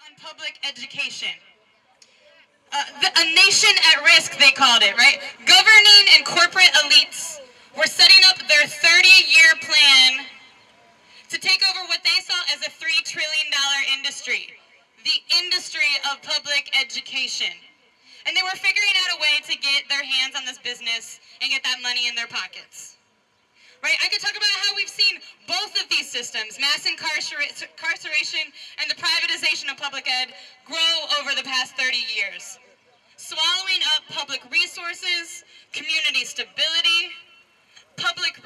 on public education. A nation at risk, they called it, right? Governing and corporate elites were setting up their 30-year plan to take over what they saw as a $3 trillion industry, the industry of public education. And they were figuring out a way to get their hands on this business and get that money in their pockets. Right? I could talk about how we've seen both of these systems, mass incarceration and the privatization of public ed, grow over the past 30 years. Swallowing up public resources, community stability, public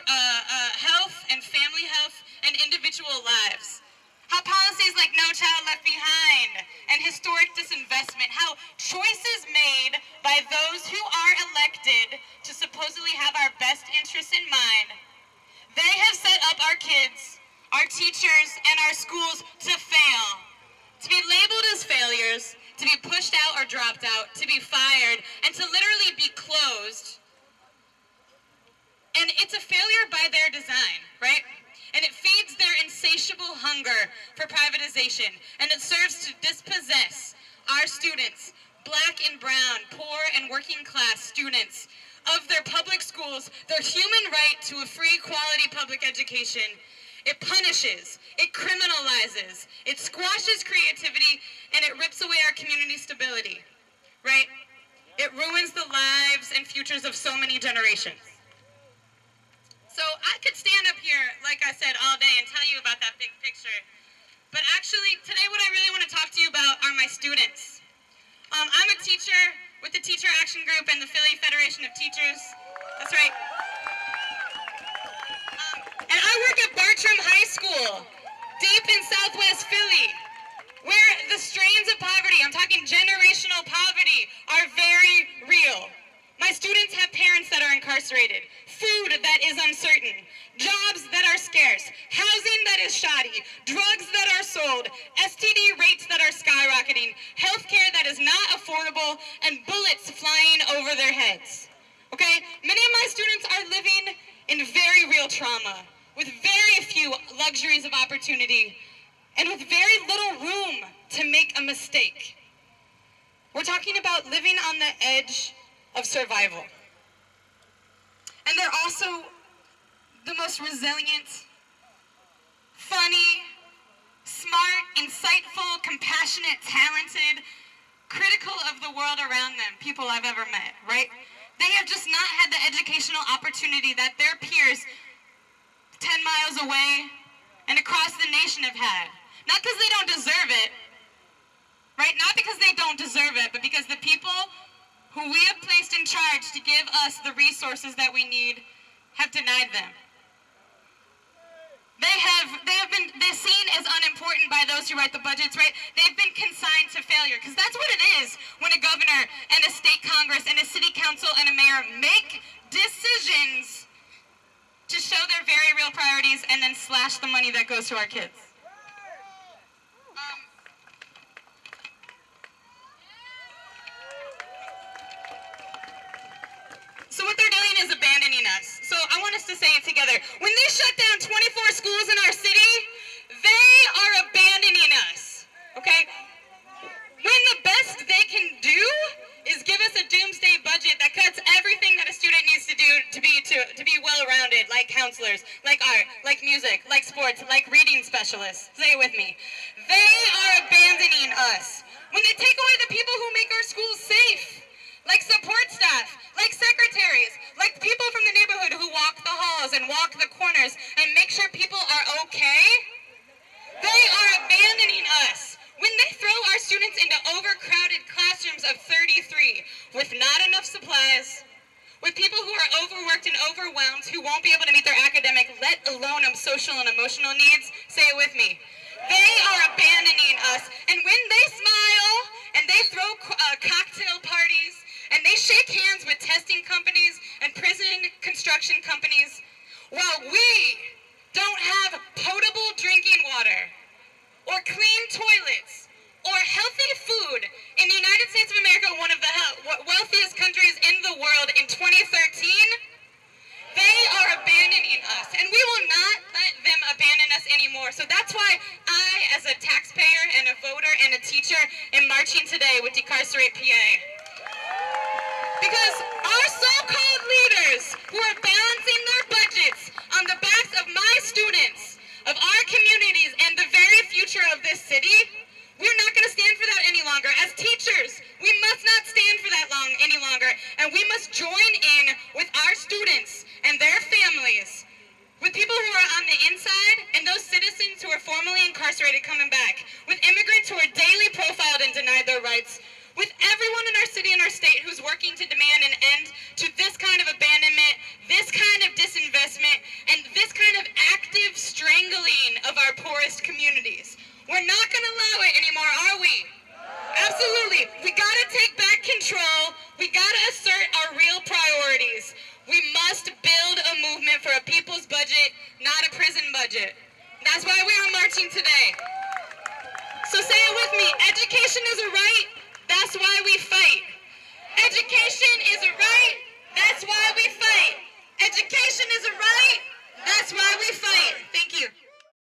health and family health, and individual lives. How policies like No Child Left Behind and historic disinvestment, how choices made by those who are elected to supposedly have our best interests in mind, they have set up our kids, our teachers, and our schools to fail, to be labeled as failures, to be pushed out or dropped out, to be fired, and to literally be closed. And it's a failure by their design, right? And it feeds their insatiable hunger for privatization, and it serves to dispossess our students, black and brown, poor and working class students, of their public schools, their human right to a free, quality public education. It punishes, it criminalizes, it squashes creativity, and it rips away our community stability, right? It ruins the lives and futures of so many generations. So I could stand up here, like I said, all day and tell you about that big picture. But actually, today what I really want to talk to you about are my students. I'm a teacher with the Teacher Action Group and the Philly Federation of Teachers. That's right. And I work at Bartram High School, deep in Southwest Philly, where the strains of poverty, I'm talking generational poverty, are very real. My students have parents that are incarcerated, food that is uncertain, jobs that are scarce, housing that is shoddy, drugs that are sold, STD rates that are skyrocketing, healthcare that is not affordable, and bullets flying over their heads. Okay? Many of my students are living in very real trauma, with very few luxuries of opportunity, and with very little room to make a mistake. We're talking about living on the edge of survival. And they're also the most resilient, funny, smart, insightful, compassionate, talented, critical of the world around them people I've ever met, right? They have just not had the educational opportunity that their peers 10 miles away and across the nation have had. Not because they don't deserve it, right? Not because they don't deserve it, but because the people who we have placed in charge to give us the resources that we need have denied them. They're seen as unimportant by those who write the budgets, right? They've been consigned to failure, because that's what it is when a governor and a state congress and a city council and a mayor make decisions to show their very real priorities and then slash the money that goes to our kids. So what they're doing is abandoning us. So I want us to say it together. When they shut down 24 schools in our city, they are abandoning us, okay? When the best they can do is give us a doomsday budget that cuts everything that a student needs to do to be well-rounded, like counselors, like art, like music, like sports, like reading specialists. Say it with me. They are abandoning us. When they take away the people who make our schools safe, like support staff, like secretaries, like people from the neighborhood who walk the halls and walk the corners and make sure people are okay, they are abandoning us. When they throw our students into overcrowded classrooms of 33 with not enough supplies, with people who are overworked and overwhelmed who won't be able to meet their academic, let alone social and emotional needs, say it with me. They are abandoning us. And when they smile and they throw cocktail parties and they shake hands with testing companies and prison construction companies, while we don't have potable drinking water or clean toilets or healthy food in the United States of America, one of the wealthiest countries in the world in 2013, they are abandoning us. And we will not let them abandon us anymore. So that's why I, as a taxpayer and a voter and a teacher in marching today with Decarcerate PA. Because our so-called leaders who are balancing their budgets on the backs of my students, of our communities, and the very future of this city, we're not going to stand for that any longer. As teachers, we must not stand for that any longer, and we must join in with our students and their families, with people who are on the inside and those citizens who are formerly incarcerated coming back, with immigrants who are daily profiled and denied their rights, with everyone in our city and our state who's working to demand an end to this kind of abandonment, this kind of disinvestment, and this kind of active strangling of our poorest communities. We're not going to allow it anymore, are we? Absolutely. We got to take back control. We got to assert our real priorities. We must build a movement for a people's budget, not a prison budget. That's why we are marching today. So say it with me. Education is a right. That's why we fight.